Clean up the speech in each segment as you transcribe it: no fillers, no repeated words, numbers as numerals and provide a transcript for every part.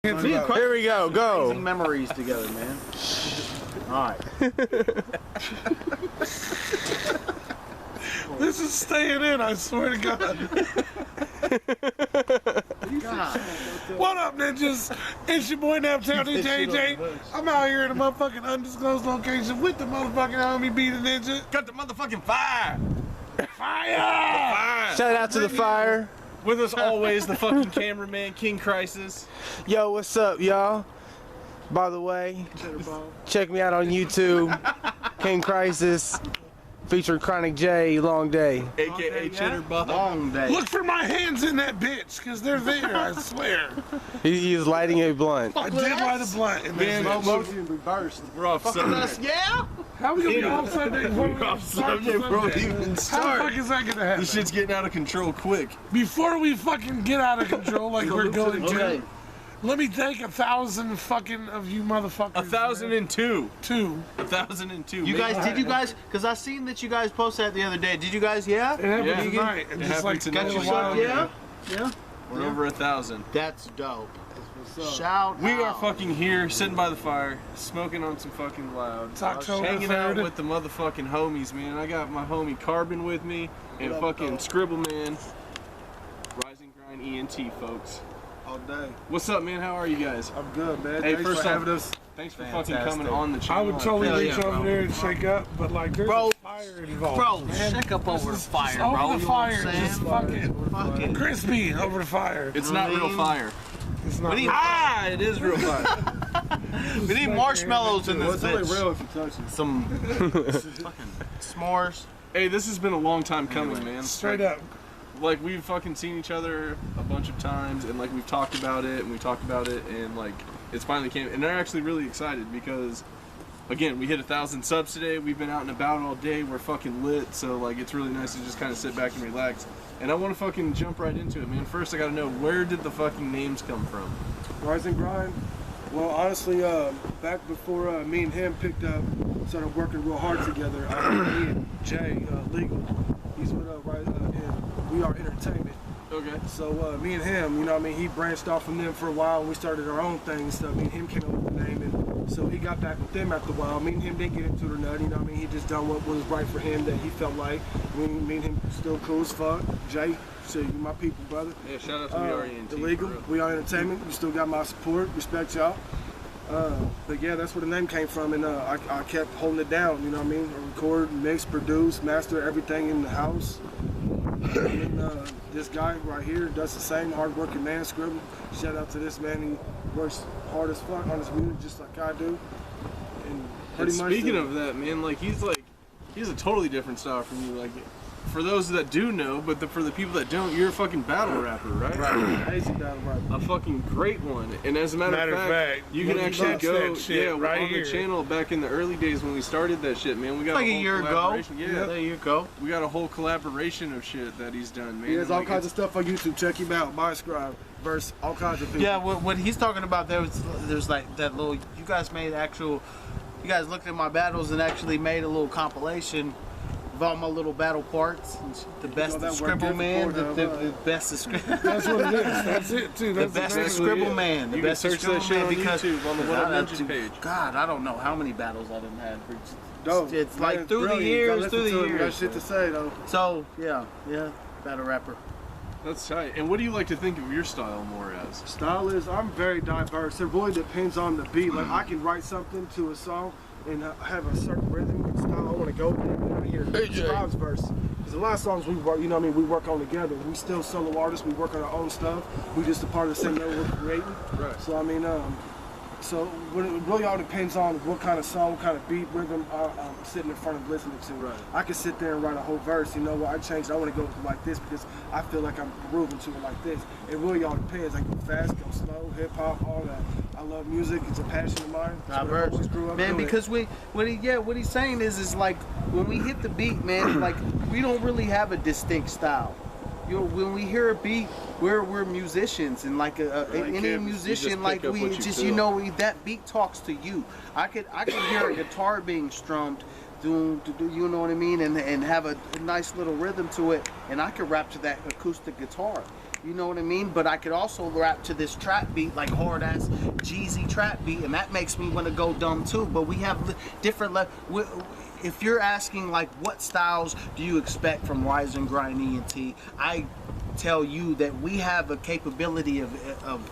Here we go, go. Memories together, man. Alright. This is staying in, I swear to God. What up, ninjas? It's your boy Naptown DJ. I'm out here in a motherfucking undisclosed location with the motherfucking homie B the Ninja. Got the motherfucking fire. Fire! Shout out to the fire. With us always, the fucking cameraman, King Crisis. Yo, what's up, y'all? By the way, check me out on YouTube, King Crisis, featuring Chronic J, Long Day. AKA Chitterbug. Long day. Look for my hands in that bitch, because they're there, I swear. He is lighting a blunt. I did light a blunt in that bitch. Motion reversed. We're off subject. Yeah? How we gonna be off subject before we Off subject, bro. Even How the start. fuck is that gonna happen? This shit's getting out of control quick. Before we fucking get out of control like we're going to, Okay. let me thank 1,000 fucking of you motherfuckers. 1,002. 1,002. You guys, did you guys, because I seen that you guys posted that the other day. Did you guys, yeah? It happened Yeah. tonight. It Just happened like tonight. a Got you while some, ago. yeah? Yeah? We're over 1,000. That's dope. Shout We out. are fucking here, sitting by the fire, smoking on some fucking loud. It's October Hanging out 3rd. with the motherfucking homies, man. I got my homie Karbon with me, and fucking ScribbleMan. Ryzen Grind Ent, folks. All day. What's up, man? How are you guys? I'm good, man. Hey, Thanks first for off, having us. thanks for Fantastic. fucking coming on the channel. I would totally Hell reach yeah, over bro. there and shake up, but like there's Bro. a fire involved. Bro, man. shake up over the fire, Over bro. the You know fire, what I'm saying? just fucking Fucking. crispy over the fire. It's not real fire. It's not. Ah, it is real fire. We need marshmallows in this It's only bitch. real if you touch it. Some fucking s'mores. Hey, this has been a long time coming, man. Straight up. Like, we've fucking seen each other a bunch of times, and like we've talked about it, and we talked about it, and like it's finally came. And they're actually really excited because, again, we hit 1,000 subs today. We've been out and about all day. We're fucking lit, so like it's really nice to just kind of sit back and relax. And I want to fucking jump right into it, man. First, I gotta know, where did the fucking names come from? Ryzen Grind. Well, honestly, back before me and him picked up, started working real hard together. Me and Jay, Legal, he's with We Are Entertainment. Okay. So me and him, you know what I mean, he branched off from them for a while, and we started our own thing and stuff. Me and him came up with the name, and so he got back with them after a while. Me and him didn't get into it or nothing, you know what I mean, he just done what was right for him that he felt like. Me and him still cool as fuck. Jay, so you my people, brother. Yeah, shout out to We Are Ent. Illegal, We Are Entertainment. You still got my support. Respect y'all. But yeah, that's where the name came from, and I kept holding it down. You know what I mean? I record, mix, produce, master everything in the house. And this guy right here does the same. Hard-working man, Scribble. Shout out to this man. He works hard as fuck on his music, just like I do. And pretty much. Speaking of that, man, like he's a totally different style from you. Like, for those that do know, but for the people that don't, you're a fucking battle rapper, right? Crazy battle rapper. A fucking great one. And as a matter of fact, you can actually go, right on here. the channel back in the early days when we started that shit, man. We got Like a a whole year ago. collaboration. Yeah, There you go. we got a whole collaboration of shit that he's done, man. He has And, all like, kinds of stuff on YouTube. Check him out. My Scribe verse all kinds of people. Yeah, what he's talking about, there's like that little. You guys made actual. You guys looked at my battles and actually made a little compilation of all my little battle parts. The best of that worked ScribbleMan, before, the best of ScribbleMan. That's what it is. That's it too. The That's best of exactly it. ScribbleMan. The You best can of search that shit ScribbleMan on because YouTube on the What Up Ninjas page. God, I don't know how many battles I done had. Dope. It's Man, like through the brilliant. years, Gotta through listen the to him. Got years. shit to say though. So yeah, battle rapper. That's tight. And what do you like to think of your style more as? Style is, I'm very diverse. It really depends on the beat. Like I can write something to a song and have a certain rhythm and style I want to go with. And I hear Scribe's verse. There's a lot of songs we work, you know what I mean, we work on together. We still solo artists, we work on our own stuff. We just a part of the same level we're creating. Right. So I mean, so it really all depends on what kind of song, what kind of beat, rhythm I'm sitting in front of listening to. Right. I can sit there and write a whole verse, you know what, I changed, I want to go like this because I feel like I'm grooving to it like this. It really all depends. I go fast, go slow, hip hop, all that. I love music, it's a passion of mine. That's what I always grew up Man, doing. because what he's saying is like when we hit the beat, man, like we don't really have a distinct style. You know, when we hear a beat, we're musicians, and like any musician, like we just you know that beat talks to you. I could hear a guitar being strummed, you know what I mean, and have a nice little rhythm to it, and I could rap to that acoustic guitar. You know what I mean? But I could also rap to this trap beat, like hard ass Jeezy trap beat, and that makes me want to go dumb too. But we have different if you're asking like what styles do you expect from Ryzen Grind Ent, I tell you that we have a capability of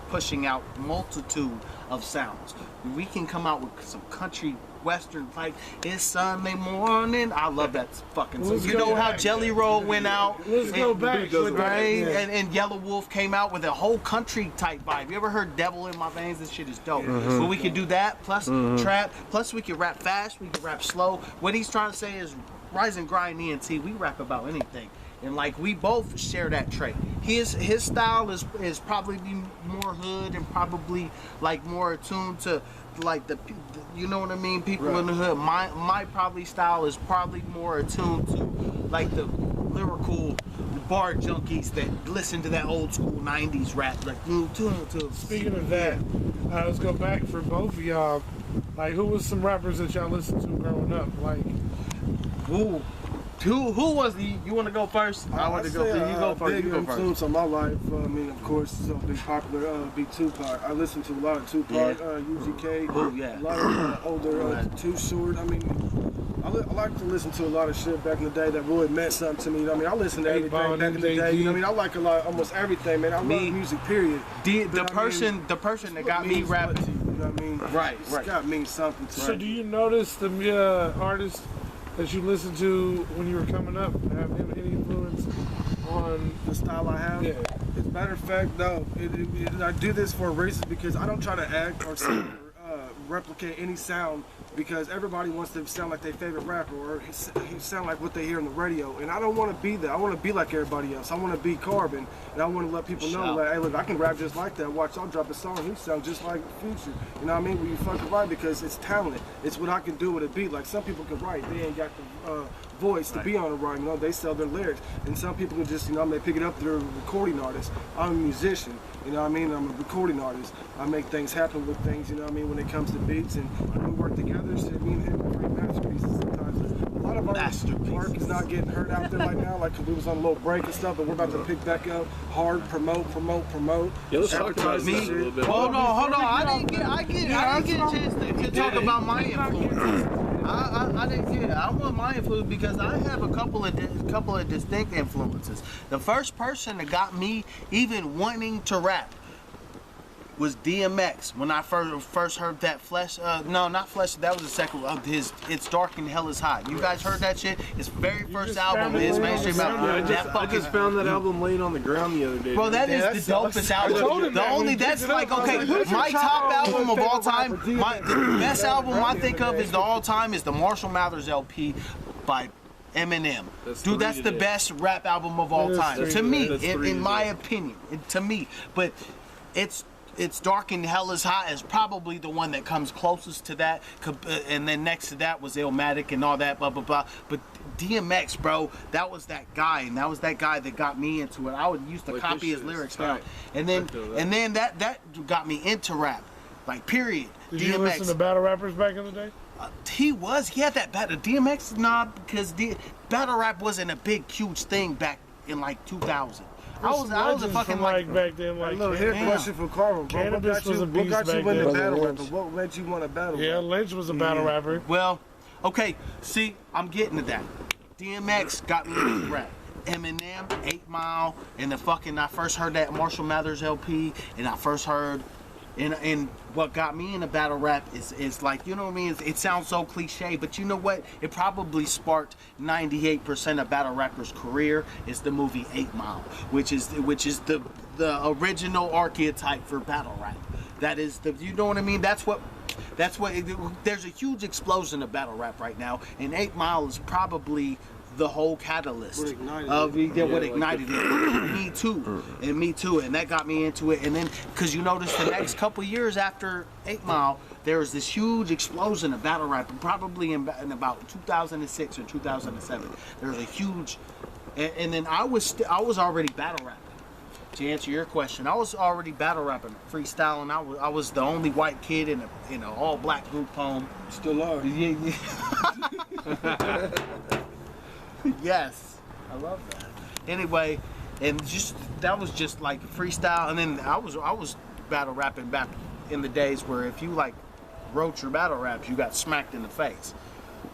pushing out multitude of sounds. We can come out with some country western, like it's Sunday morning. I love that fucking song. You know how Jelly Roll went out? Let's go back. Right? And Yellow Wolf came out with a whole country type vibe. You ever heard Devil in My Veins? This shit is dope. But we can do that, plus trap, plus we can rap fast, we can rap slow. What he's trying to say is Ryzen Grind Ent, we rap about anything. And like we both share that trait. His style is probably more hood and probably like more attuned to like the you know what I mean, people in the hood. My probably style is probably more attuned to like the lyrical bar junkies that listen to that old school 90s rap, like Speaking of that, let's go back for both of y'all. Like, who was some rappers that y'all listened to growing up? Like, who was the? You want to go first? I want to go. You go first. Big You go influence first. on my life. I mean, of course, so big popular. Big Tupac. I listened to a lot of Tupac, UGK. Oh, yeah. A lot of older, Too Short. I mean, I like to listen to a lot of shit back in the day that really meant something to me. You know what I mean, I listened to everything back in the day. You know what I mean, I like a lot, almost everything, man. I love music. Period. The person that got me rapping. You know what I mean? Right. It's got to mean something to so do you notice the artists that you listened to when you were coming up have any influence on the style I have? Yeah. As a matter of fact, no. I do this for a reason because I don't try to act or sing or replicate any sound because everybody wants to sound like their favorite rapper or sound like what they hear on the radio. And I don't want to be that. I want to be like everybody else. I want to be Karbon. And I want to let people know, like, hey, look, I can rap just like that. Watch, I'll drop a song. He sounds just like Future. You know what I mean? When you fucking write because it's talent. It's what I can do with a beat. Like, some people can write. They ain't got the voice to be on the rhyme. You know, they sell their lyrics. And some people can just, you know, they pick it up. They're a recording artist. I'm a musician. You know what I mean? I'm a recording artist. I make things happen with things, you know what I mean, when it comes to beats. And we work together. So me and him create masterpieces sometimes. A lot of our work is not getting heard out there right now. Like, we was on a little break and stuff, but we're about to pick back up hard, promote. Yeah, let's talk about me. A little bit. Hold on. I didn't get a chance to talk about my influences. I want my influence because I have a couple of distinct influences. The first person that got me even wanting to rap was DMX. When I first heard that not Flesh, that was the second of his It's Dark and Hell is Hot. You guys heard that shit? His very first album, his mainstream album. I just found that album laying on the ground the other day. Bro, that is the dopest album. That's like, okay, my top album of all time, the best album I think of is the Marshall Mathers LP by Eminem. Dude, that's the best rap album of all time. To me, in my opinion. To me. But It's Dark and Hell is Hot is probably the one that comes closest to that, and then next to that was Illmatic and all that, blah, blah, blah. But DMX, bro, that was that guy, and that was that guy that got me into it. I would used to copy his lyrics down. And then that got me into rap, like, period. Did you listen to battle rappers back in the day? He had that battle. DMX, because battle rap wasn't a big, huge thing back in, like, 2000. I was a fucking like back then. Like, look, here's a question for Karbon. Cannabis was a beast back then. What got you in the battle rapper? What made you want to battle? Yeah, Lynch was a battle rapper. Well, okay, see, I'm getting to that. DMX got me into rap. Eminem, 8 Mile, and I first heard that Marshall Mathers LP, and I first heard, and what got me into battle rap is like, you know what I mean? It sounds so cliche, but you know what? It probably sparked 98% of battle rappers' career. It's the movie 8 Mile, which is the original archetype for battle rap. That is you know what I mean? That's what. There's a huge explosion of battle rap right now, and 8 Mile is probably the whole catalyst of what ignited it. Me too, and that got me into it. And then, because you notice the next couple years after 8 Mile, there was this huge explosion of battle rap, probably in about 2006 or 2007. There was a huge, and then I was already battle rapping. To answer your question, I was already battle rapping, freestyling. I was the only white kid in an all black group home. Still are. Yeah. Yes, I love that. Anyway, and just that was just like freestyle, and then I was battle rapping back in the days where if you like wrote your battle raps, you got smacked in the face.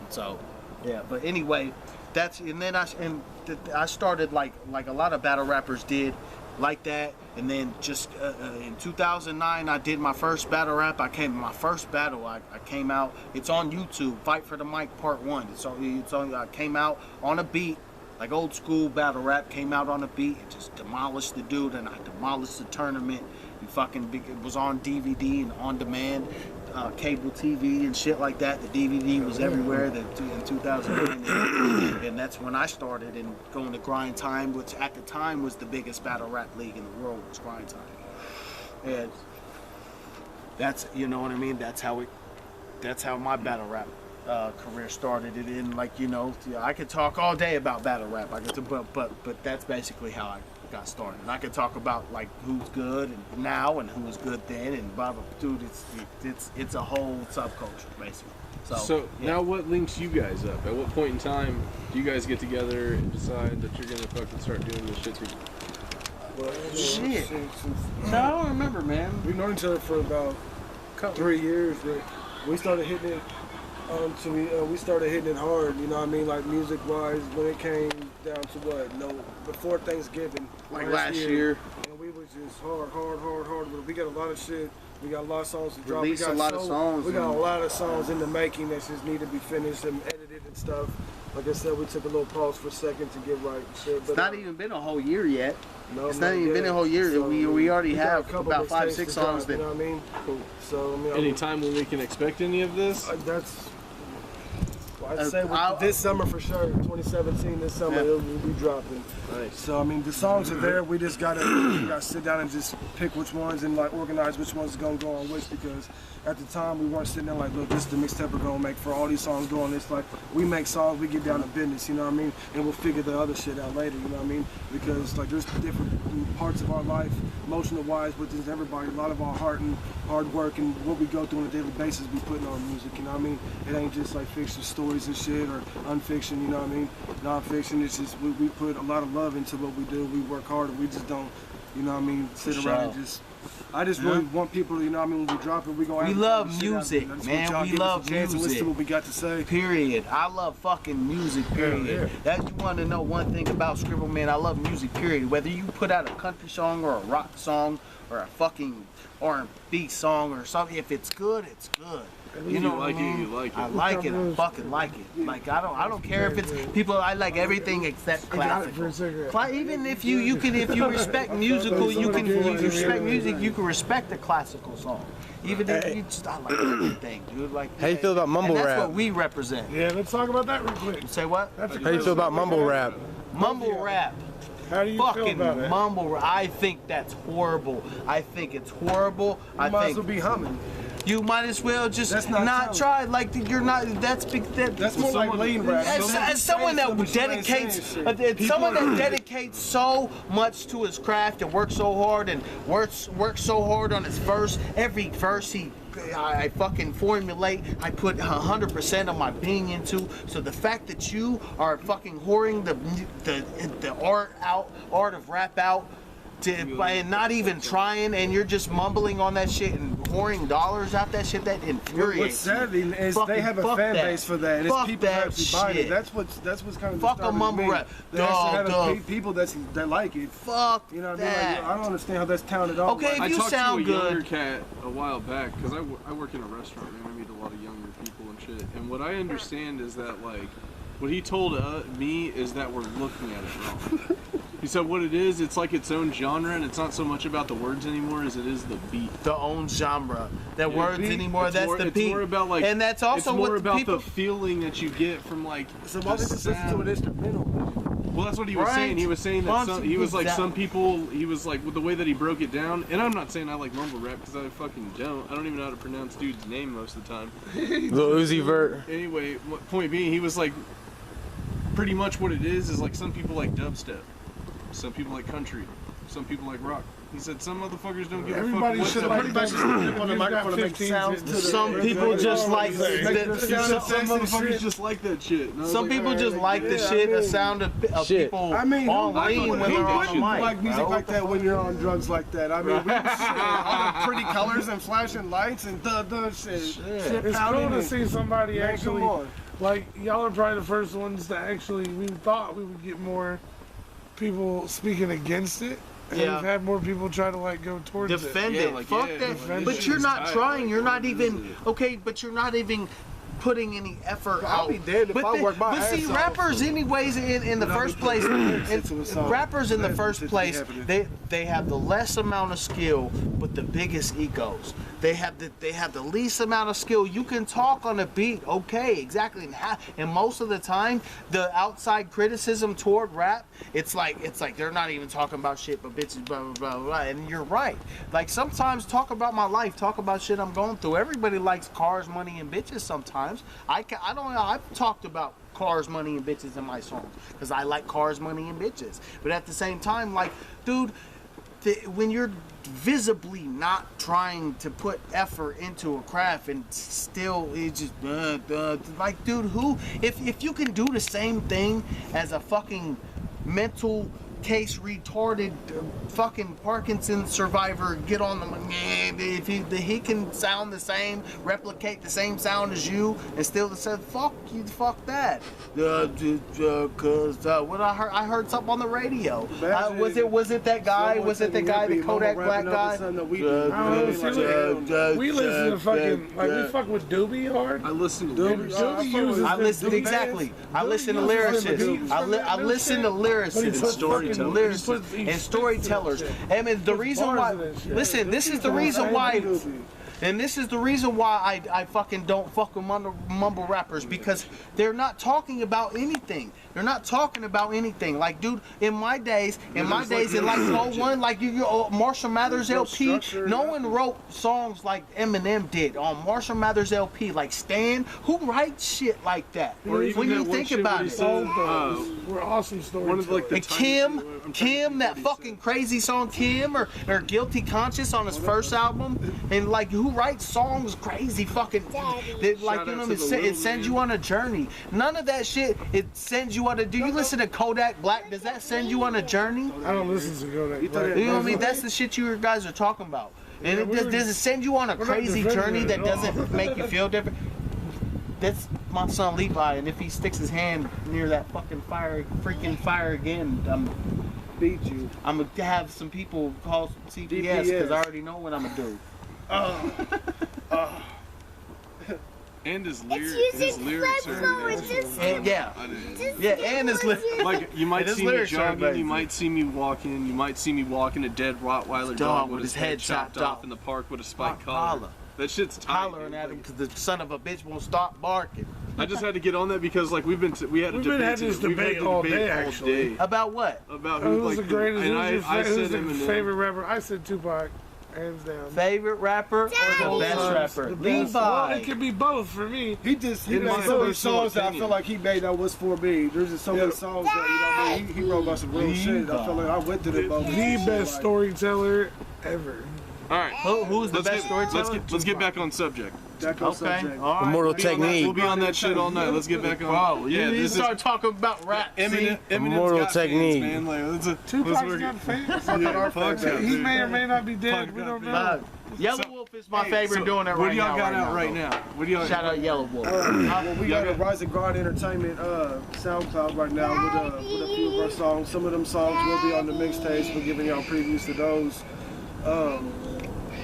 So yeah, but anyway, and then I started like a lot of battle rappers did like that, and then just in 2009 I did my first battle rap. I came out. It's on YouTube. Fight for the Mic Part 1. I came out on a beat, like old school battle rap. Came out on a beat and just demolished the dude, and I demolished the tournament. It was on DVD and on demand, cable TV and shit like that. The DVD was everywhere in 2009, and that's when I started and going to Grind Time, which at the time was the biggest battle rap league in the world, was Grind Time. And that's, you know what I mean. That's how my battle rap career started. And then, like, you know, I could talk all day about battle rap. But that's basically how I got started. And I could talk about like who's good and now and who was good then and blah blah. Dude, it's a whole subculture basically. So yeah. Now what links you guys up? At what point in time do you guys get together and decide that you're gonna fucking start doing this shit together? Well, shit. No, I don't remember, man. We've known each other for about 3 years. Right? We started hitting it. We started hitting it hard, you know what I mean, like music-wise, when it came down to before Thanksgiving. Like last year. And we was just hard. But we got a lot of shit. We got a lot of songs to drop. Released a lot of songs. We got a lot of songs in the making that just need to be finished and edited and stuff. Like I said, we took a little pause for a second to get right and shit. But it's not even been a whole year yet. No, it's not even been a whole year. So we already have about 5-6 songs. You know what I mean? So, I mean, any time when we can expect any of this? I'd say this summer for sure. 2017, this summer it'll be dropping. Nice. So I mean, the songs are there. We just gotta sit down and just pick which ones and like organize which ones is gonna go on which, because at the time we weren't sitting there like, look, this is the mixtape we're gonna make for all these songs going. It's like we make songs, we get down to business, you know what I mean, and we'll figure the other shit out later, you know what I mean, because like there's different parts of our life, emotional wise, but there's everybody, a lot of our heart and hard work and what we go through on a daily basis we put in our music, you know what I mean. It ain't just like fiction stories and shit or unfiction, you know what I mean. Non-fiction, it's just we put a lot of love into what we do. We work hard. We just don't, you know what I mean, sit around and just. I just really want people to, you know what I mean, when we drop it, we go. We love music, man. We love music. Listen to what we got to say. Period. I love fucking music. Period. Yeah. That you want to know one thing about ScribbleMan? I love music. Period. Whether you put out a country song or a rock song or a fucking R&B song or something, if it's good, it's good. You know, like it, you like it. I like it. I fucking like it. Like I don't care if it's people. I like everything except classical. Even if you respect musical, you can respect music. You can respect a classical song. Even if you just, I like everything, dude. Like, how you feel about mumble rap? That's what we represent. Yeah, let's talk about that real quick. Say what? How you feel about mumble rap? Mumble rap. How do you feel about it? Mumble rap. I think that's horrible. I think it's horrible. You might as well be humming. You might as well just not try. Like you're not. That's more like lean rap. As someone that dedicates so much to his craft and works so hard and works so hard on his verse. Every verse I fucking formulate. I put 100% of my being into. So the fact that you are fucking whoring the art of rap out. And not even trying, and you're just mumbling on that shit and pouring dollars out that shit, that infuriates. What's sad is they have a fan base for that, and it's people that actually buy it. That's what's kind of fuck a mumble rap. They actually have people that like it. Fuck you know what I mean? that. Like, I don't understand how that's talented. All okay, if you sound good. I talked to a younger good. cat a while back because I work in a restaurant and I meet a lot of younger people and shit. And what I understand is that like what he told me is that we're looking at it wrong. He said what it is, it's like its own genre, and it's not so much about the words anymore as it is the beat. The own genre. That words anymore, that's the beat. It's more about like, and that's also it's more what about people... the feeling that you get from like so why just listen to an instrumental? Well, that's what he was saying. He was saying that some people, he was like, with the way that he broke it down, and I'm not saying I like mumble rap because I fucking don't. I don't even know how to pronounce dude's name most of the time. Lil Uzi Vert. Anyway, point being, he was like, pretty much what it is like some people like dubstep. Some people like country. some people like rock. He said some motherfuckers don't give Everybody a fuck. should what like the- that shit. on the microphone to make sounds to the Some people just like Some motherfuckers just like that shit. And I was some like, people alright, just like the yeah, shit, I the mean- sound of Shit. people I mean, on who lean when they're on the wouldn't mic. like music bro? like that when you're on drugs like that? I mean, we shit, all the pretty colors and flashing lights and shit. Shit It's powder cool to and- see somebody Man, actually, come on. like, y'all are probably the first ones to actually, we thought we would get more people speaking against it. And Yeah. we've had more people try to, like, go towards it. Defend Yeah, it. like, Fuck yeah, that. like, But this you're shit not is trying. tight. You're not This even is- okay. But you're not even putting any effort out. I'll be dead if but I work my But see, ass off. rappers, anyways, in the first place, into a song. rappers in the That's first just place, happening. they have the less amount of skill, but the biggest egos. They have the least amount of skill. You can talk on a beat, okay, exactly. And most of the time, the outside criticism toward rap, it's like they're not even talking about shit, but bitches, blah blah blah blah. And you're right. Like sometimes talk about my life, talk about shit I'm going through. Everybody likes cars, money, and bitches. Sometimes I don't know. I've talked about cars, money, and bitches in my songs because I like cars, money, and bitches. But at the same time, like, dude, when you're visibly not trying to put effort into a craft and still it's just like, dude, who if you can do the same thing as a fucking mental case retarded fucking Parkinson's survivor get on the if he can sound the same, replicate the same sound as you and still say fuck you, fuck that, cause what I heard something on the radio. Was it that guy, the Kodak black guy? We listen to fucking, like, we fuck with Doobie hard. I listen to lyrics. Doobie uses I them listen Doobie exactly. bands. I listen to Doobie uses them lyricists. beats I from that new listen shit. to But he lyricists, puts storytellers. fucking- lyricists, he and puts storytellers. shit. I mean, the Puts reason bars why. in that shit. Listen, this is the reason why. And this is the reason why I fucking don't fuck with mumble rappers, because they're not talking about anything. They're not talking about anything. Like, dude, in my days, in like 01, like Marshall Mathers LP, no one wrote songs like Eminem did on Marshall Mathers LP. Like Stan, who writes shit like that? Or even When that you one think shit about where he it. said, We're awesome stories. one of like the And tiniest- I'm trying to Kim, think that what he fucking said. crazy song Kim or Guilty Conscious on his first album, and like who writes songs crazy fucking that, like, Shout you know, out to it, the it little sends man. you on a journey. None of that shit, it sends you on a. Do you listen to Kodak Black? Does that send you on a journey? I don't listen to Kodak Black. You know what I mean? That's the shit you guys are talking about. And does it send you on a not crazy defending journey it that at all. doesn't make you feel different? That's my son Levi, and if he sticks his hand near that fucking freaking fire again, Beat you. I'm gonna have some people call CPS because I already know what I'm gonna do. And his It's using lyrics are Karbon. amazing. And yeah, I didn't- yeah, and his Like, you might And his see me lyrics are jogging, amazing. you might see me walking, you might see me walking a dead Rottweiler dog with his head chopped off off in the park with a spike Holla. collar. That shit's tight. hollering dude. at him because the son of a bitch won't stop barking. I just had to get on that because, like, we had a We've been debate. having this we've had debate the all debate day, actually. day About what? about who, Who's like, the greatest? and Who's I said your Eminem. favorite rapper? I said Tupac, hands down. Favorite rapper or the best rapper? The best. Well, it Levi. could be both for me. He In made my so many personal songs that I opinion. feel like he made that was for me. There's just so many songs that, you know what I mean? He wrote about some real shit. I feel like I went through the moment. The best storyteller ever. All right. Who's the best storyteller? Let's get back on subject. That goes Okay, subject. all right. Immortal We'll technique. be on that shit all night. Let's get back on. Bro, yeah, you this is start talking about rap. Eminem's Immortal got technique. fans, man. Like, let's Tupac's work not it. famous. Yeah, fuck that, He dude. may or may not be dead. Fuck We that, don't dude. know. Yellow Wolf is my favorite So, doing it what right do y'all now. got right out now, right though. now? What do y'all? Shout out Yellow Wolf. Well, we got a Ryzen Grind Entertainment SoundCloud right now with a few of our songs. Some of them songs will be on the mixtapes. We're giving y'all previews to those.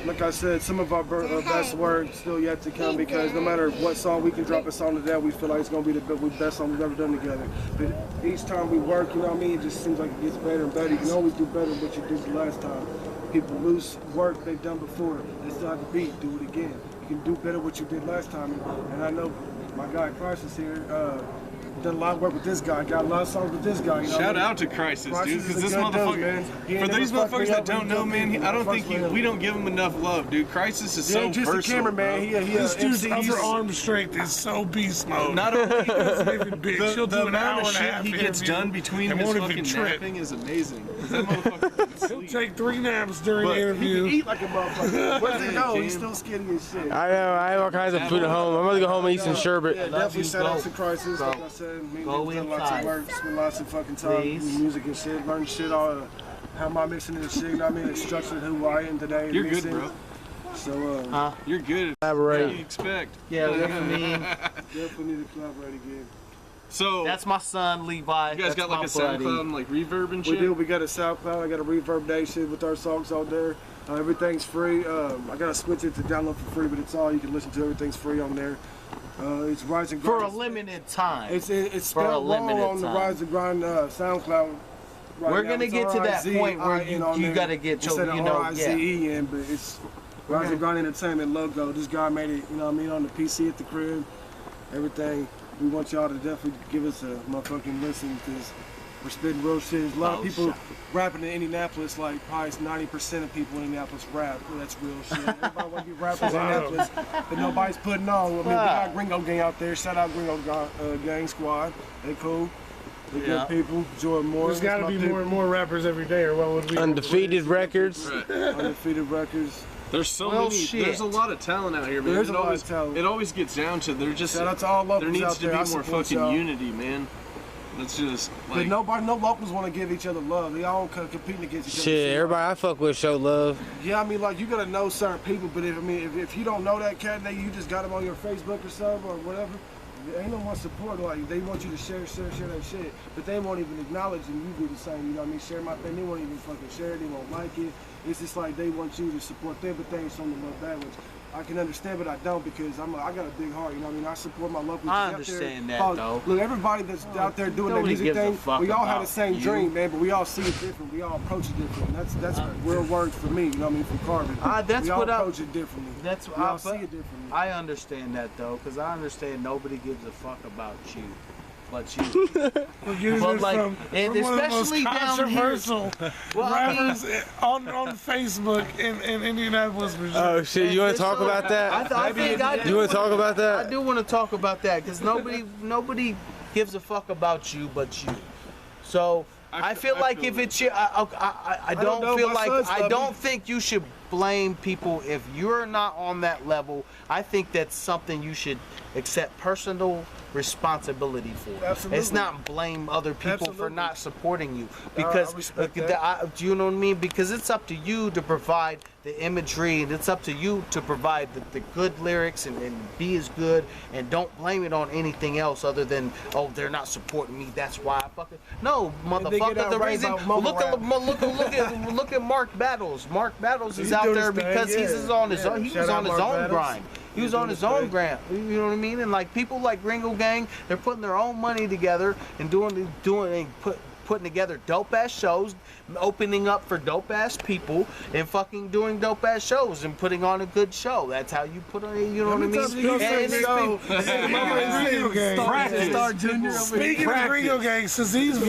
Like I said, some of our best work still yet to come, because no matter what song we can drop a song to that, we feel like it's gonna be the best song we've ever done together. But each time we work, you know what I mean, it just seems like it gets better and better. You can always do better than what you did the last time. People lose work they've done before. They still have the beat, do it again. You can do better what you did last time. And I know my guy Crisis here done a lot of work with this guy. Got a lot of songs with this guy. You know Shout what I mean? out to Crisis, dude, Crisis because is a this good motherfucker. dude, man. He ain't For never these fucked me motherfuckers that up. don't know, man, I don't think fucks with him. we don't give him enough love, dude. Crisis is so Yeah, just a versatile. cameraman. bro. He This dude's MC. upper arm strength is so beast mode. Not only He doesn't even bitch. He'll the do an amount hour of and a shit half he gets interview done between and his won't fucking even trip. napping is amazing. That motherfucker. He'll take 3 naps during the He can interview. eat like a motherfucker. Where's he go? He's still skinny as shit. I know. I have all kinds of food at home. I'm gonna go home and eat some sherbet. Yeah, definitely shout out to Crisis. Like I said, me and him done lots of work, spend lots of fucking time with music and shit, learn shit, all how am I mixing this shit, you know what I mean? It's structured who I am today. You're good, mixing. bro. So, You're good. Collaborate. What do you expect? Yeah, definitely need to collaborate again. So that's my son Levi. you guys got like a SoundCloud and like reverb and We shit? do. We got a SoundCloud. I got a reverb day shit with our songs out there. Everything's free. I gotta switch it to download for free, but it's all you can listen to. Everything's free on there. It's Ryzen Grind. For a limited time. It's for a spelled wrong limited on the time. Ryzen Grind SoundCloud. Right We're now. gonna It's get to that point where R-I-Z-I-N on you there gotta get your, instead of you know, R-I-Z-E-N, but it's Ryzen Grind Entertainment logo. This guy made it, you know what I mean, on the PC at the crib. Everything. We want y'all to definitely give us a motherfucking listen because we're spitting real shit. There's a lot of people rapping in Indianapolis, like probably 90% of people in Indianapolis rap. Well, that's real shit. Everybody want to be rappers in Indianapolis, but nobody's putting on. I mean, we got Gringo Gang out there. Shout out Gringo Gang Squad. They cool. They good people. Jordan Moore. There's got to be more and more rappers every day, or what would we? Undefeated Records. Undefeated Records. There's so many. There's a lot of talent out here, man. There's a lot of talent. It always gets down to Shout out to all locals there needs out to there. be I more support fucking y'all. unity, man. That's just like no locals want to give each other love. They all competing against each other. Shit, everybody I fuck with show love. Yeah, I mean, like you gotta know certain people, but if you don't know that cat, you just got him on your Facebook or something or whatever. Ain't no one support. Like they want you to share that shit, but they won't even acknowledge and you do the same. You know what I mean? Share my thing. They won't even fucking share it. They won't like it. It's just like they want you to support them, but they ain't showing the love back, which I can understand, but I don't because I got a big heart. You know what I mean? I support my locals. I understand that though. Look, everybody that's out there doing that music thing, we all have the same dream, man, but we all see it different. We all approach it different. That's real words for me. You know what I mean? From Karbon. That's we all what approach it differently. That's we all see it differently. I understand that though, because I understand nobody gives a fuck about you. But you, but like, and from one of the most especially down here. controversial rappers on Facebook in Indianapolis, Virginia. Oh shit, you want to talk about that? You want to talk about that? I do want to talk about that because nobody gives a fuck about you but you. So I feel like if it's you, I don't think you should blame people if you're not on that level. I think that's something you should accept personal responsibility for. Absolutely. It's not blame other people for not supporting you because respect do you know what I mean? Because it's up to you to provide the imagery and it's up to you to provide the good lyrics and be as good and don't blame it on anything else other than they're not supporting me, that's why I fucking no motherfucker. The reason look at Mark Battles. Mark Battles is out there because he was on his own grind. He was on his own grind. You know what I mean? And like people like Gringo Gang, they're putting their own money together and putting together dope ass shows, opening up for dope ass people, and fucking doing dope ass shows and putting on a good show. That's how you put on. You know what I mean? Speaking of Gringo Gang, since this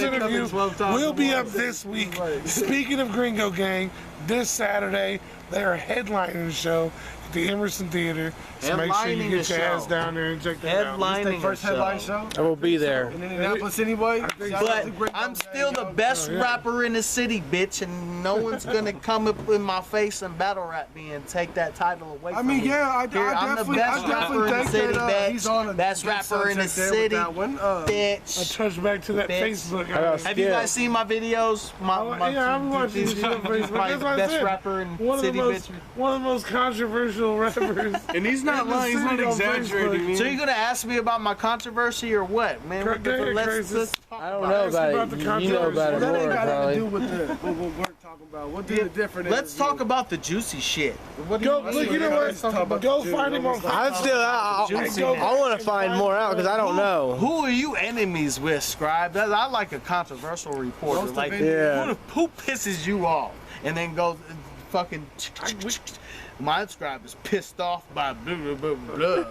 interview will be up this week. Speaking of Gringo Gang, this Saturday they are headlining the show at the Emerson Theater. So make sure you get your ass down there and check that out. Headlining first headline show. I will be there. In Indianapolis anyway. But I'm still the best rapper in the city, bitch, and no one's gonna come up in my face and battle rap me and take that title away from me. I I'm the best rapper in the city, bitch. Best rapper in the city, bitch. I touched back to that Facebook. Have you guys seen my videos? I'm watching Facebook. My best rapper in the city, bitch. One of the most controversial rappers. And he's not lying. He's not exaggerating. Man. So you're gonna ask me about my controversy or what, man? Let's talk I don't know about it. You know about it That ain't more, got nothing to do probably. with what we're talking about. What the difference? Let's talk about the juicy shit. Go find him on Facebook. I want to find more out because I don't know. Who are you enemies with, Scribe? I like a controversial reporter. Like, who pisses you off? And then goes fucking. My Scribe is pissed off by blah blah blah blah.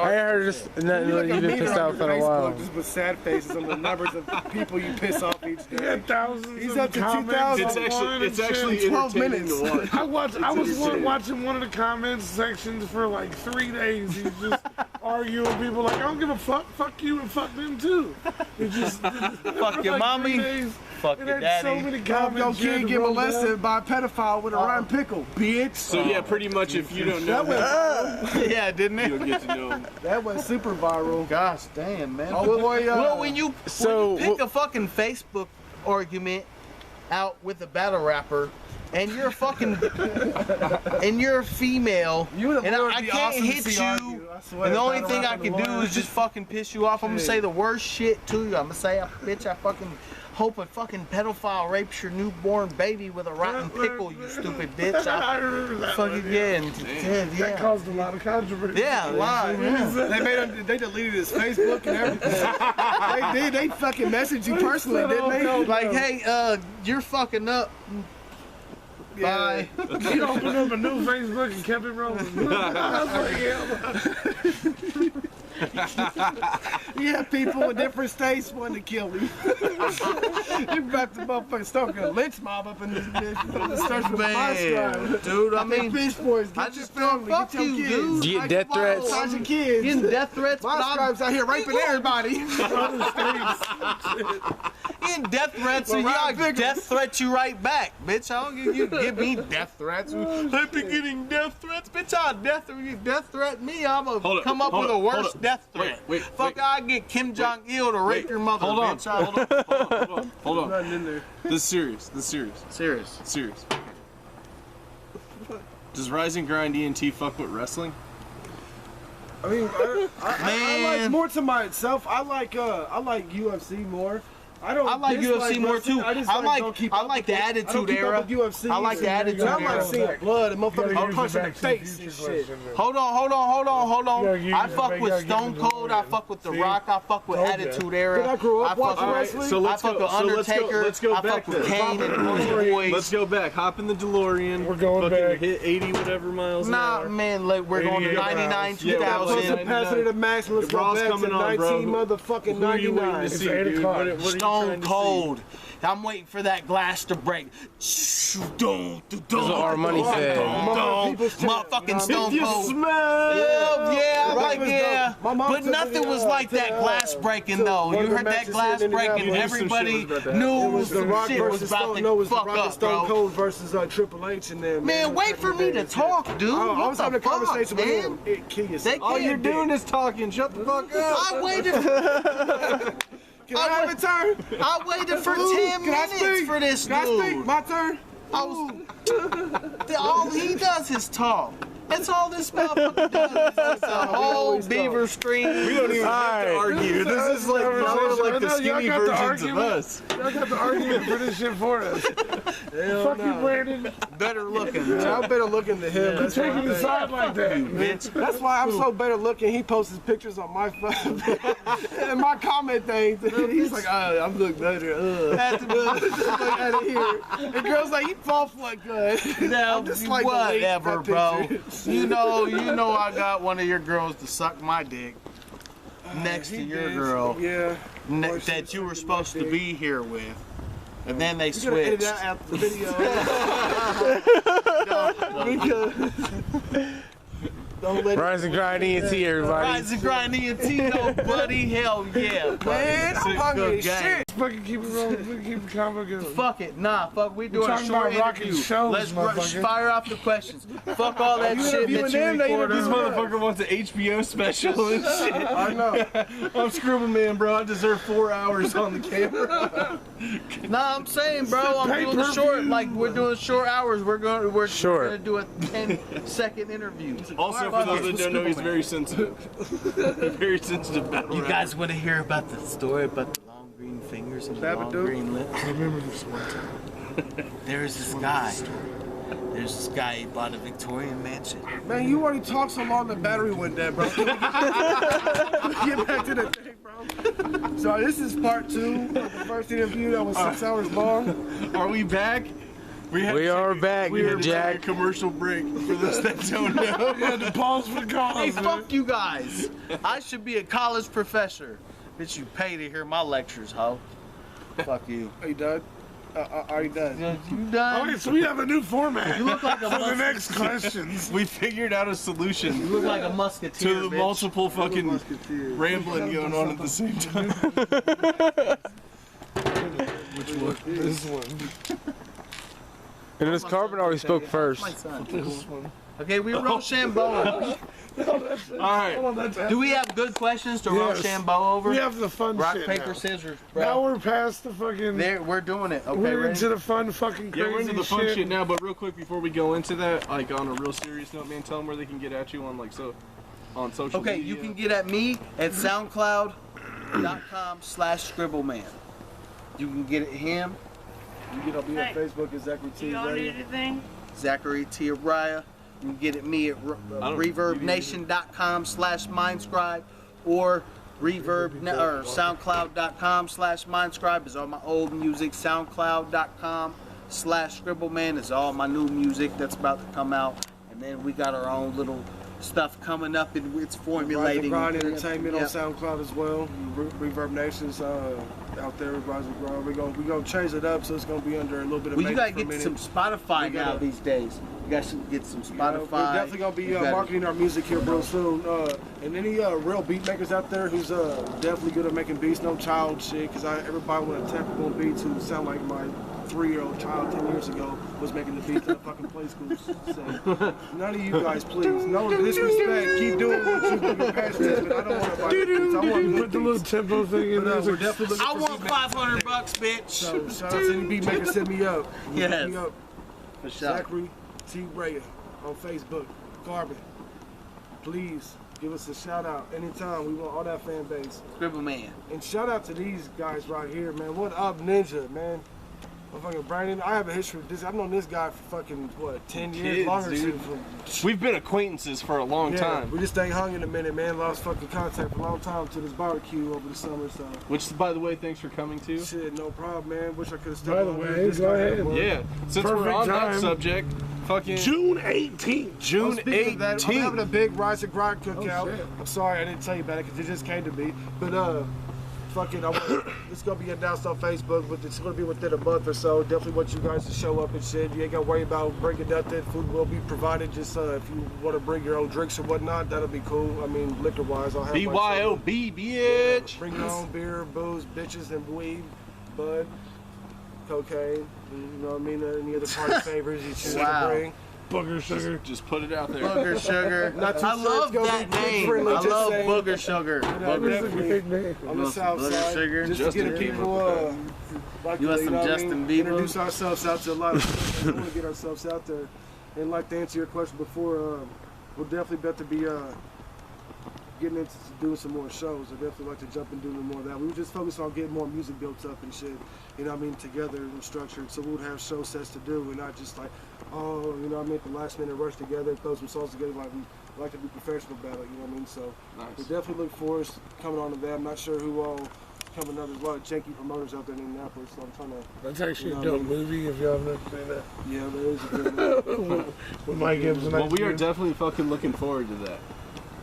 I heard just nothing you've been pissed off for a while. Just with sad faces on the numbers of people you piss off each day. He got thousands. He's of up to comments. 2,000. It's actually 12 entertaining minutes. to watch. I was watching one of the comments sections for like 3 days. He's just argue with people like, I don't give a fuck you and fuck them too. It just Fuck your like mommy. 3 days, Fuck it your had so daddy. many Your comments. you had kid to get roll molested down. by a pedophile with a rotten pickle, bitch. So yeah, pretty much if you don't know, Yeah, didn't you'll it? get to know him. That went super viral. Gosh damn, man. Oh boy, Well, when you So, pick a fucking Facebook argument out with a battle rapper, and you're fucking, and you're a female, You and I can't hit you, and the only thing I can do is just fucking piss you off. I'm gonna say the worst shit to you. I'm gonna say, bitch, I fucking hope a fucking pedophile rapes your newborn baby with a rotten pickle, you stupid bitch. I remember that Fucking one, yeah, and That yeah. caused a lot of controversy. Yeah, a lot, yeah. They made him. They deleted his Facebook and everything. They did. They fucking messaged you personally, didn't they? Like, hey, you're fucking up. Bye. He opened up a new Facebook and kept it rolling. I was like, yeah. Yeah, people with different states wanting to kill me. You about to motherfucking start a lynch mob up in this bitch. It starts with my scribe. Dude, I mean, Bitch boys, get I your just feel family, fuck get your you, kids. dude. You get death threats? Hide your kids. Getting death threats, My but I'm scribe's out here raping everybody. getting death threats, and Well, y'all Ryan Pickles. death threat you right back, bitch. I don't give me death threats. I've been getting death threats, bitch. I'll death threat me. I'm Hold gonna up, come up hold with a up, worse hold up. death threat. Wait, Fuck, wait. I get Kim Jong-il to rape your mother, Hold on, bitch. hold on. Nothing in there. This is serious. This is serious. Serious. Serious. Does Ryzen Grind Ent fuck with wrestling? I mean, I like Man. more to myself. I like UFC more. I don't. I like dislike UFC more wrestling. too. I just I don't like keep I up like with the it. I don't attitude keep up era. with UFC. I like the attitude I like era. seeing blood and motherfuckers Gotta use punching the the back to face the and future shit. question, man. Hold on. gotta use I it, fuck man. You with gotta give Stone it to Cold. the I man. fuck with The See? Rock. I fuck with Told ya. Attitude Era. Did I grow up fuck watching with- wrestling? So let's I fuck go. with So Undertaker. let's go I back fuck with then. Kane and Hardy Boys. Let's go back. Hop in the DeLorean. We're going fucking back. Hit 80 whatever miles an Nah, hour. man, like we're going to 88 99, miles. Yeah, That 2000. pussy pass it to the max. Let's go Raw's back to coming on, bro. 19 motherfucking Who are you waiting 99. to see, It's 8 dude? o'clock. What are you trying Stone to Cold. I'm waiting for that glass to break. our money said. Motherfucking Stone see? Cold. Smell. Yeah, like, was yeah. dope. My mom But took me nothing was to, like to, that glass breaking, though. one You of the heard that matches glass in breaking, Indianapolis. everybody Some shit was about to knew It was The some Rock shit was versus about Stone. to No, it was The fuck Rock and up, Stone bro. Cold versus Triple H and them. Man, wait for me to talk, dude. I What was the having a fuck, conversation with man? him. It kill yourself. They All can't you're do- doing is talking. Shut the fuck up. I waited. Can I have a turn? I waited for Ooh, 10 can I minutes speak? for this Can I speak? dude. My turn? I was. All he does is talk. That's all this motherfucker does. It's a whole beaver screen. We don't even have to argue. This is like y'all are like the skinny Y'all got the versions of argument. us. Y'all got the argument for this shit for us. Fuck you, Brandon. Better looking, I'm better looking than him. That's Taking why the side like that. bitch. That's why I'm so better looking. He posts his pictures on my phone and my comment thing. He's like, I'm look better. That's Like, out of here. And girls like, you both look good. now, I'm just like, whatever, delete bro. that picture. You know, I got one of your girls to suck my dick next to your girl Yeah. that you were supposed to be here with, and then they You gotta edit switched. that out the video. Because don't let Ryzen Grind Ent, everybody. Ryzen Grind Ent, buddy. Hell yeah, buddy. Man, I'm Sick hungry good as game. shit. Fucking keep it rolling. Fucking keep the combo going. Fuck it, nah, fuck. We doing a talking short about rocking interview. shows, Let's motherfucker. fire off the questions. Fuck all that shit that interviewing you them, they record. This interviewing motherfucker wants an HBO special and shit. I know. I'm ScribbleMan, bro. I deserve 4 hours on the camera. Nah, I'm saying, bro, I'm doing the short. Like we're doing short hours. We're Short. gonna do a 10-second interview. Also, for those that don't know, he's very sensitive. Very sensitive battle You rapper. guys want to hear about the story about the long green fingers and the long Babadook? green lips? Remember this one time. There's this guy. He bought a Victorian mansion. Man, you already talked so long the battery went dead, bro. Get back to the thing, bro. So this is part 2 of the first interview that was 6 hours long. Are we back? We are back, We are Jack. back. A commercial break for those that don't know. We had to pause for cause. Hey, man. fuck you guys. I should be a college professor. Bitch, you pay to hear my lectures, ho. Fuck you. Are you done? Are you done? You done? Alright, so we have a new format. You look like a for the musketeer. next questions. We figured out a solution You look like a musketeer, to the bitch. multiple fucking Musketeer. rambling going on at the same time. Which one? This one. And this Karbon already spoke first. My son. This one. Okay, we Rochambeau. Alright. Do we have good questions to Yes. Rochambeau over? We have the fun Rock, shit paper, now. scissors, Now bro. we're past the fucking. We're doing it. Okay, We're ready? into the fun fucking crazy Yeah, we're into the fun shit. shit now, but real quick before we go into that, like on a real serious note, man, tell them where they can get at you on on social Okay, media. you can get at me at soundcloud.com/ScribbleMan. You can get at him, You get up here on Facebook at Zachary T. Radio. Zachary T. Araya. You can get at me at reverbnation.com/mindscribe or soundcloud.com/mindscribe is all my old music. Soundcloud.com/ScribbleMan is all my new music that's about to come out. And then we got our own little stuff coming up and it's formulating. Ryzen Grind Entertainment Yeah. on SoundCloud as well. Reverb Nation's out there with Ryzen Grind. We're gonna change it up so it's gonna be under a little bit of Well, you maintenance gotta for a get minute. some Spotify We gotta- now these days. You guys should get some Spotify. We're definitely gonna be You gotta- marketing our music here real soon. And any real beat makers out there who's definitely good at making beats, no child shit, because everybody with a technical beats who sound like my 3-year-old child 10 years ago was making the beats that I fucking play schools. So none of you guys, please, no disrespect. Keep doing what you're passionate, but I don't want to buy the beats. I want Put the little tempo thing in there. we're definitely looking I for want beat $500, bitch. So shout out to any beat maker, set me up. Yes. Hit me up. For sure. Zachary T. Raya on Facebook. Karbon. Please give us a shout out anytime. We want all that fan base. Scribbleman. And shout out to these guys right here, man. What up, Ninja, man? Fucking Brandon. I have a history with this. I've known this guy for fucking 10 years Kids, longer. dude. From, We've been acquaintances for a long yeah, time. we just ain't hung in a minute, man. Lost fucking contact for a long time to this barbecue over the summer. So Which, by the way, thanks for coming too. shit, no problem, man. Wish I could have By stepped the on way, this go guy ahead. at work. Yeah, since we're Perfect on time. that subject, fucking June 18th. Oh, June speaking of that, I'm having a 18th. big Ryzen Grind cookout. Oh, shit. I'm sorry I didn't tell you about it because it just came to me. But fucking, it's gonna be announced on Facebook, but it's gonna be within a month or so. Definitely want you guys to show up and shit. You ain't gotta worry about bringing nothing. Food will be provided. Just if you want to bring your own drinks or whatnot, that'll be cool. I mean, liquor wise, I'll have my shit. BYOB, bitch. Bring your own beer, booze, bitches, and weed, bud, cocaine. You know what I mean? Any other party favors you choose Wow. to bring. Booger sugar. Just put it out there. Booger Sugar. Not too I sure love it's gonna that be name. friendly, I just love saying. Booger Sugar. know, Booger That's a definitely. great name. On the south Booger side, Sugar. just Justin to get people like You want some know what I Justin mean? Bieber? Introduce ourselves out to a lot of people. We want to get ourselves out there. And like to answer your question before, we'll definitely better be getting into doing some more shows. I definitely like to jump and do more of that. We were just focused on getting more music built up and shit. You know what I mean? Together and structured. So we would have show sets to do and not just like, oh, you know what I mean? At the last minute rush together, throw some songs together. Like we like to be professional about it. You know what I mean? So we Nice. definitely look forward to coming on to that. I'm not sure who all coming up. There's a lot of janky promoters out there in Indianapolis. So I'm trying to. That's actually You a know what I dope mean? movie if y'all have never seen that. Yeah, there is a good one. With Mike Gibson. Well, we are definitely fucking looking forward to that.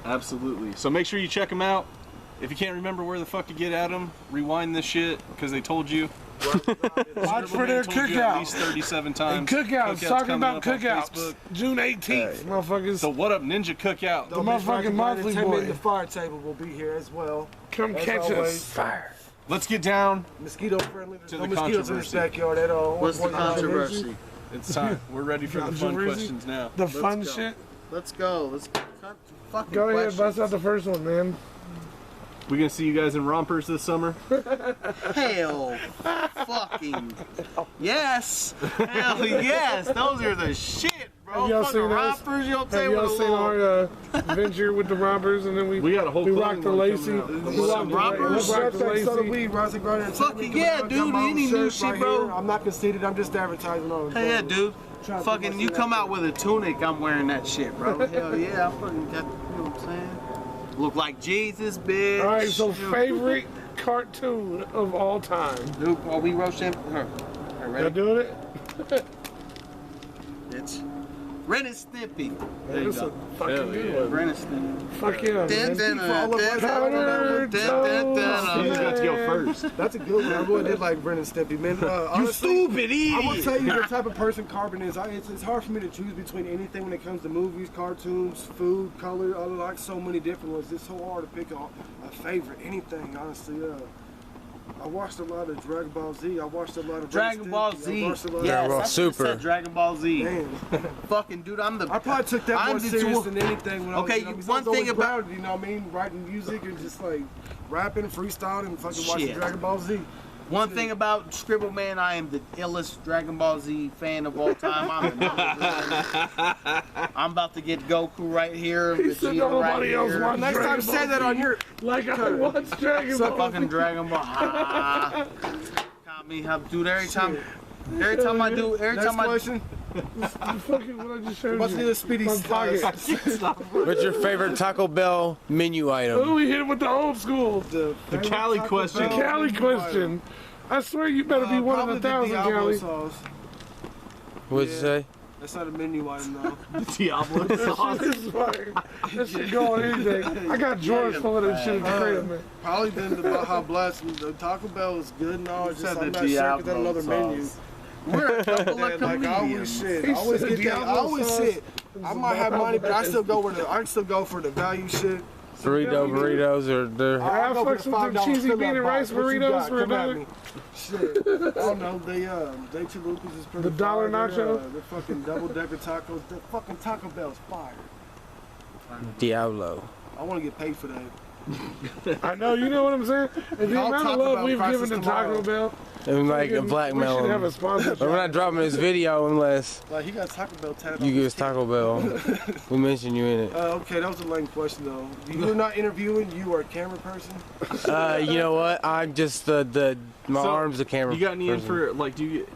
Absolutely. So make sure you check them out. If you can't remember where the fuck to get at them, rewind this shit because they told you. Watch for their Told you at least cookout. 37 And times. cookouts, talking coming about up on cookouts. Facebook. June 18th, motherfuckers. So what up, Ninja Cookout? The motherfucking monthly boy. The fire table will be here as well. Come As catch always. us. Fire. Let's get down. Mosquito friendly. There's To no the mosquitoes in this controversy. backyard at all. What's the One point nine. controversy? It's time. We're ready for the fun Controversy? questions now. The fun go. shit. Let's go. Let's fucking Go ahead, questions. bust out the first one, man. We gonna see you guys in rompers this summer? Hell fucking yes. Hell yes. Those are the shit, bro. Have y'all Fucking seen us? rompers, you know what I'm Have saying? y'all With a seen little- our venture with the rompers, and then we We got a whole rocked the clothing line lacy. coming out. We Some rocked the rompers? we rocked the Hashtag Soda lacy. Weed, Ryzen Grind Ent. Fucking yeah, dude. Any new shit, bro? I'm not conceited. I'm just advertising on it. Hey, yeah, dude. Trying to put Fucking, you myself come out out with a tunic, I'm wearing that shit, bro. Hell yeah, I fucking got, you know what I'm saying? Look like Jesus, bitch. All right, so favorite cartoon of all time. Dude, are we roasting? Her. Y'all Ready? doing it? Bitch. Ren and Stimpy. There you That's go. a fucking good one. Ren and Stimpy. Fuck yeah, man. You just got to go first. That's a good one. I really did like Brennan Stimpy, man. Honestly, I will tell you the type of person Karbon is. It's hard for me to choose between anything when it comes to movies, cartoons, food, color. I like so many different ones. It's so hard to pick a favorite, anything, honestly. I watched a lot of Dragon Ball Z. I watched a lot of Dragon Ball Z. Yes, Dragon Ball Super. Dragon Ball Z. Man, Fucking dude, I probably took that more serious than anything. When Okay, I was, one thing about proud, you know what I mean, writing music and just like rapping, freestyling, and fucking watching Dragon Ball Z. One thing about ScribbleMan, I am the illest Dragon Ball Z fan of all time. I'm about to get Goku right here, Vegeta right here. Next time, say that on your Like I watched Dragon Ball. Fucking Dragon Ball. Got me, dude. Every time I do, question. Fucking what I just showed What's you. the speedy pocket. What's your favorite Taco Bell menu Oh, item? we hit him with the old school. The Cali question. The Cali question. I swear you better be one of the 1,000, Cali. What'd you say? That's not a menu item though. Diablo sauce. This is fire. That shit go on anything. I got drawers full of that shit at the crib, man. Probably been the Baja Blast. The Taco Bell is good and all. Just, I'm not sure if that's another menu. we're a couple of Like I always comedians. shit. I always get that. I always sit. I might have money, but I still go for the value shit. Dorito burritos or the I I'll go fuck for the with them $5 cheesy fill-up bean and box. rice What you burritos got? for Come at $1. me. Shit. I don't know. They Chalupas is pretty The dollar fire. nacho? The fucking double-decker tacos. The fucking Taco Bell's fire. Diablo. I want to get paid for that. I know, you know what I'm saying? And the I'll amount talk of love about we've prices given to tomorrow. Taco Bell. And like a We blackmail should have a them. sponsorship. But we're not dropping this video unless Like he got Taco Bell tatted on you give his us Taco Bell. We mention you in it. Okay, that was a lame question though. You're not interviewing. You are a camera person. You know what? I'm just my So, arm's the camera. You got any in person. for like? Do you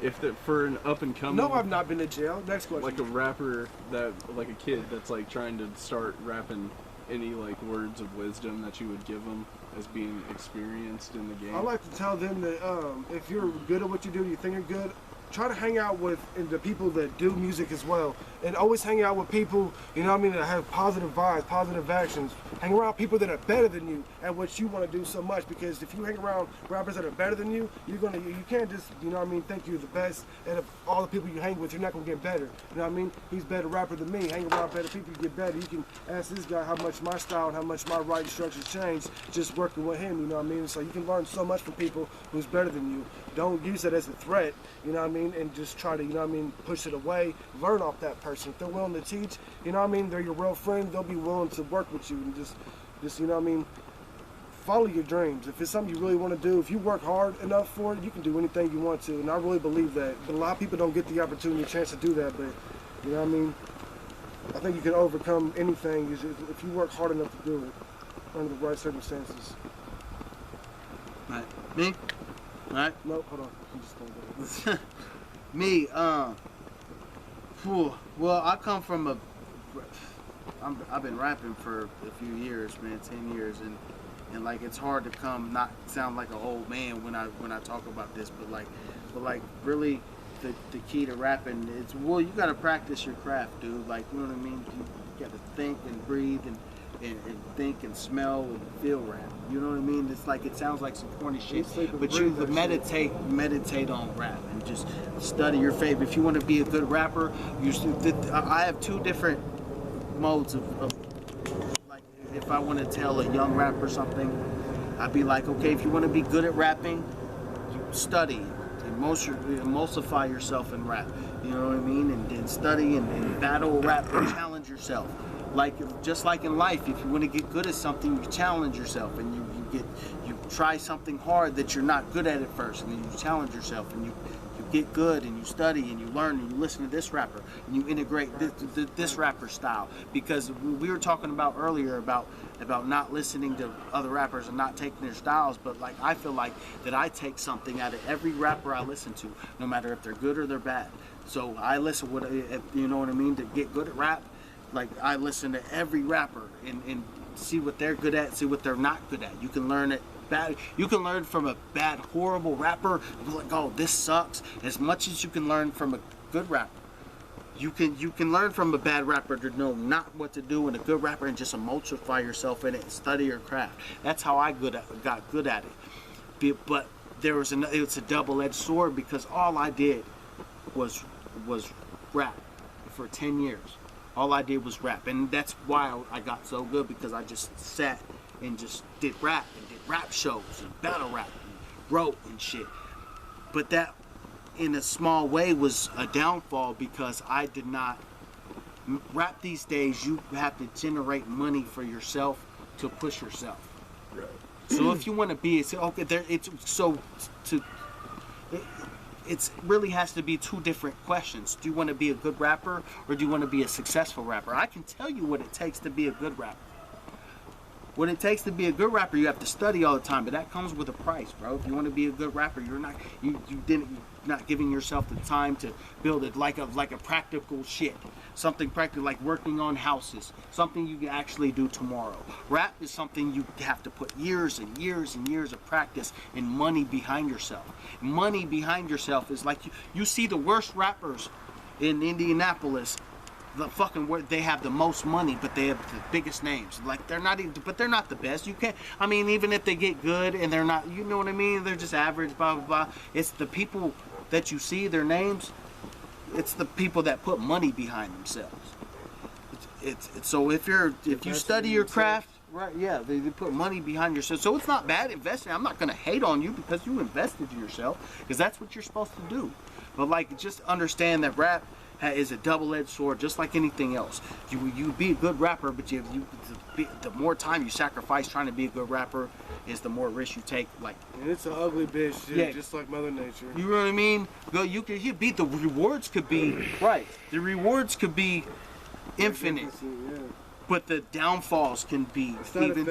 for an up and coming? No, I've not been to jail. Next question. Like a rapper that like a kid that's like trying to start rapping. Any like words of wisdom that you would give them as being experienced in the game? I like to tell them that if you're good at what you do, you think you're good, try to hang out with the people that do music as well. And always hang out with people, you know what I mean, that have positive vibes, positive actions. Hang around people that are better than you at what you want to do so much, because if you hang around rappers that are better than you, you can't just, you know what I mean, think you're the best, and of all the people you hang with, you're not going to get better. You know what I mean? He's a better rapper than me. Hang around better people, you get better. You can ask this guy how much my style and how much my writing structures changed just working with him, you know what I mean? So you can learn so much from people who's better than you. Don't use it as a threat, you know what I mean, and just try to, you know what I mean, push it away. Learn off that person. If they're willing to teach, you know what I mean, they're your real friend, they'll be willing to work with you and just you know what I mean, follow your dreams. If it's something you really want to do, if you work hard enough for it, you can do anything you want to, and I really believe that. But a lot of people don't get the opportunity, chance to do that, but you know what I mean, I think you can overcome anything if you work hard enough to do it under the right circumstances. Right. Me? Alright. No, hold on. I'm just going to Me, well, I come from I've been rapping for a few years, man, 10 years, and like it's hard to not sound like an old man when I talk about this, but like really the key to rapping is, well, you gotta practice your craft, dude. Like, you know what I mean? You gotta think and breathe and think and smell and feel rap. You know what I mean? It's like, it sounds like some corny shit, but you meditate on rap and just study your favorite. If you want to be a good rapper, I have two different modes of like, if I want to tell a young rapper something, I'd be like, okay, if you want to be good at rapping, you study, emulsify yourself in rap. You know what I mean? And study and battle rap and challenge yourself. Like, just like in life, if you want to get good at something, you challenge yourself, and you try something hard that you're not good at first, and then you challenge yourself, and you get good, and you study, and you learn, and you listen to this rapper, and you integrate this rapper style. Because we were talking about earlier about not listening to other rappers and not taking their styles, but like, I feel like that I take something out of every rapper I listen to, no matter if they're good or they're bad. So I listen, you know what I mean, to get good at rap. Like, I listen to every rapper and see what they're good at, see what they're not good at. You can learn it bad. You can learn from a bad, horrible rapper, like, oh, this sucks, as much as you can learn from a good rapper. You can learn from a bad rapper to know not what to do, and a good rapper, and just emulsify yourself in it and study your craft. That's how I got good at it. But it's a double-edged sword, because all I did was rap for 10 years. All I did was rap, and that's why I got so good, because I just sat and just did rap and did rap shows and battle rap and wrote and shit. But that, in a small way, was a downfall, because I did not rap. These days you have to generate money for yourself to push yourself. Right. So if you want to be, it really has to be two different questions. Do you want to be a good rapper, or do you want to be a successful rapper? I can tell you what it takes to be a good rapper. What it takes to be a good rapper, you have to study all the time, but that comes with a price, bro. If you want to be a good rapper, you're not giving yourself the time to build it like a practical shit. Something practical, like working on houses. Something you can actually do tomorrow. Rap is something you have to put years and years and years of practice and money behind yourself. Money behind yourself is like, you see the worst rappers in Indianapolis, they have the most money, but they have the biggest names. Like, they're not the best. You can't, I mean, even if they get good and they're not, you know what I mean? They're just average, blah, blah, blah. It's the people that you see, their names, it's the people that put money behind themselves. So if you study your craft, right, yeah, they put money behind yourself. So it's not bad investing. I'm not going to hate on you because you invested in yourself, because that's what you're supposed to do. But like, just understand that rap is a double-edged sword, just like anything else. You be a good rapper, but the more time you sacrifice trying to be a good rapper is the more risk you take. Like, and it's an ugly bitch, dude, just like Mother Nature. You know what I mean? You beat, the rewards could be right. The rewards could be infinite, but the downfalls can be even.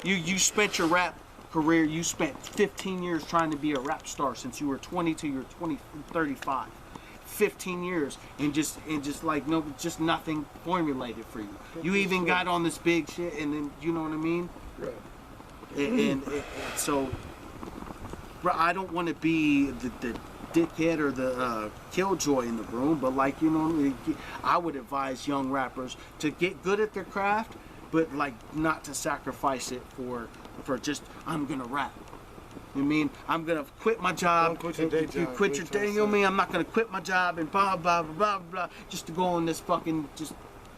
You spent your rap career. You spent 15 years trying to be a rap star since you were 20 to your 35. 15 years and just like just nothing formulated for you. You even got on this big shit, and then, you know what I mean? Right. And so I don't want to be the dickhead or the killjoy in the room, but like, you know, I would advise young rappers to get good at their craft, but like not to sacrifice it for just, I'm gonna rap. You know what I mean? I'm gonna quit my job. Don't quit your day job. You quit your day. You know what I mean? I'm not gonna quit my job and blah blah blah blah blah just to go on this fucking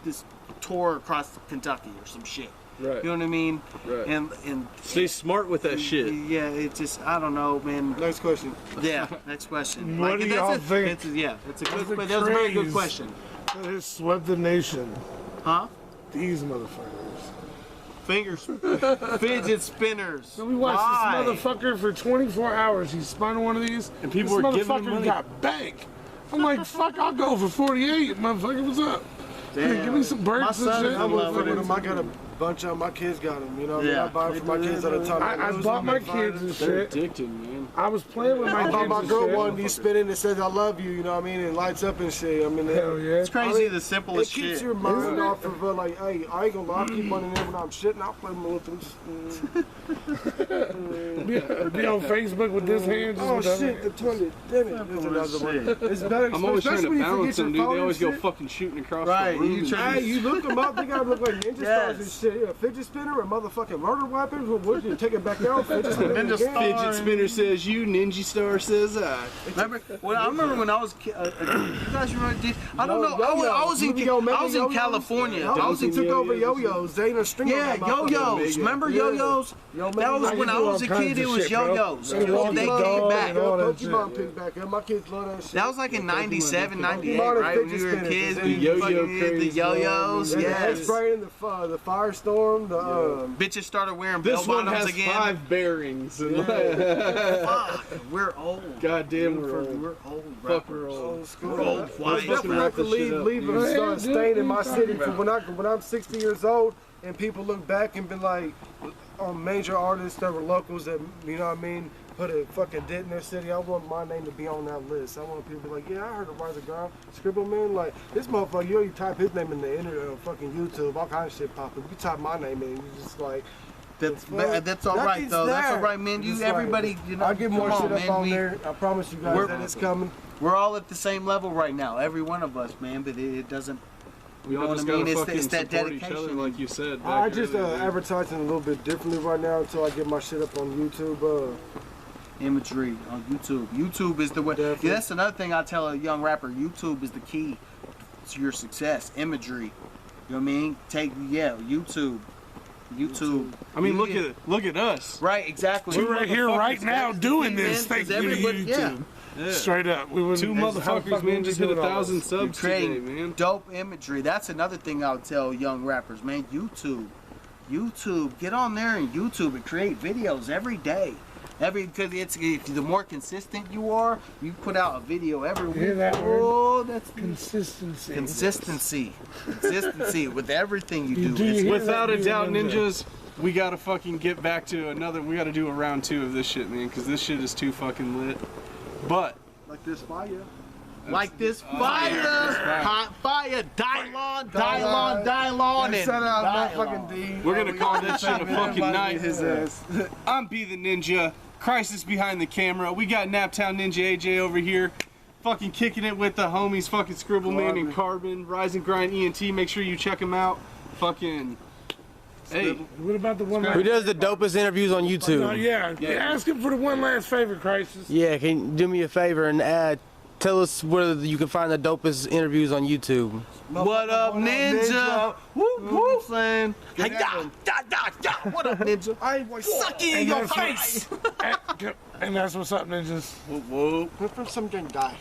this tour across Kentucky or some shit. Right. You know what I mean? Right. And stay smart with that shit. Yeah, it's just, I don't know, man. Next question. Yeah, next question. What do y'all think? It's a good. That was a very good question. That has swept the nation. Huh? These motherfuckers. Fidget spinners. So we watched this motherfucker for 24 hours. He spun one of these, and people were giving him motherfucker money. Got bank. I'm like, fuck, I'll go for 48, motherfucker. What's up? Damn. Give me some breaks and shit. I'm with them. I got a bunch of them. My kids got them. You know what I mean? I buy them for my kids at a time. I bought my kids and They're shit. addicted, man. I was playing with my kids. I bought my and girl shit. one. You spin it and says I love you. You know what I mean? It lights up and shit. I mean, Hell yeah. It's crazy, the simplest it keeps shit. your mind off of like, hey, I ain't gonna lie, I keep running in when I'm shitting. I'll play with them. Be on Facebook with this hand. Just Oh with that shit, hand. the toilet. Damn it. There's another one. It's better. I'm always trying especially to when you balance forget them, your dude. They phone always and go shit. fucking shooting across Right, the room. you try- Hey, you look them up, they gotta look like ninja stars and shit. Yeah, fidget spinner or motherfucking murder weapons. What you take it back out? Fidget spinner. Ninja again. star. Fidget spinner says you, Ninja Star says I. Remember? Well, I remember when I was. You guys remember? I don't know. Yo-yos. I was in Yo-yos. California. I was in. took over yo-yos. They ain't a string. Yeah, yo-yos. Remember yo-yos? That was when I was a kid. It was yo-yos. They came back. Pokemon picked back up. My kids love that shit. That was like in 97, 98, right? When we were kids, The we yo-yo fucking did the craze, yo-yos. the Yes. spraying, the firestorm, the Bitches started wearing This bell one bottoms has again. 5 bearings. And Fuck, we're old. goddamn, we're old. We're old Fuck, rappers. we're old. old school. We're old I white. definitely have to leave and start staying in my city. For when I'm 60 years old and people look back and be like, on major artists that were locals that, you know what I mean, put a fucking dent in their city, I want my name to be on that list. I want people to be like, yeah, I heard of Ryzen Grind, ScribbleMan, like, this motherfucker, you already type his name in the internet, fucking YouTube, all kind of shit pop up. You type my name in, you just like, That's all right though. That's all right, man. You everybody, you know. I'll get more come shit on, up man. on there. I promise you guys that it's coming. We're all at the same level right now, every one of us, man. But it doesn't. We You know all what just I mean? gotta It's fucking that support each dedication. other, like you said. I back just earlier, man. advertising a little bit differently right now until I get my shit up on YouTube. Imagery on YouTube. YouTube is the way. Definitely. Yeah, that's another thing I tell a young rapper. YouTube is the key to your success. Imagery. You know what I mean? YouTube. I mean, You- look at us. Right, exactly. We're right here right now doing man, this. Thank 'cause you to everybody- YouTube. Yeah. Straight up. We wouldn't. Two how motherfuckers, fuck man, we just be hit doing all 1,000 this? You're subs today, creating man. dope imagery. That's another thing I would tell young rappers, man. YouTube, get on there and YouTube and create videos every day. Because the more consistent you are, you put out a video every week. Hear that word? Oh, that's Consistency. Consistency with everything you do. do It's- hear Without a that, doubt, Ninja? ninjas, we gotta fucking get back to another. We gotta do a round 2 of this shit, man, because this shit is too fucking lit. But Like this fire. Like this fire, hot fire, Dylon, and Shout out Dylon. motherfucking D. we're gonna call this shit a fucking night. His ass. I'm B the Ninja, Crisis behind the camera. We got Naptown Ninja AJ over here, fucking kicking it with the homies, fucking ScribbleMan and Karbon, Ryzen Grind Ent. Make sure you check them out. Fucking, hey, What about the one? Who does the dopest interviews on YouTube? Oh, yeah. Ask him for the one last favor, Crisis. Yeah, can you do me a favor and tell us where you can find the dopest interviews on YouTube? What up, Ninja? Whoop whoop, saying. Hey, what up, Ninja? Suck it in your face. And that's what's up, ninjas. Whoop whoop. Went from some guy.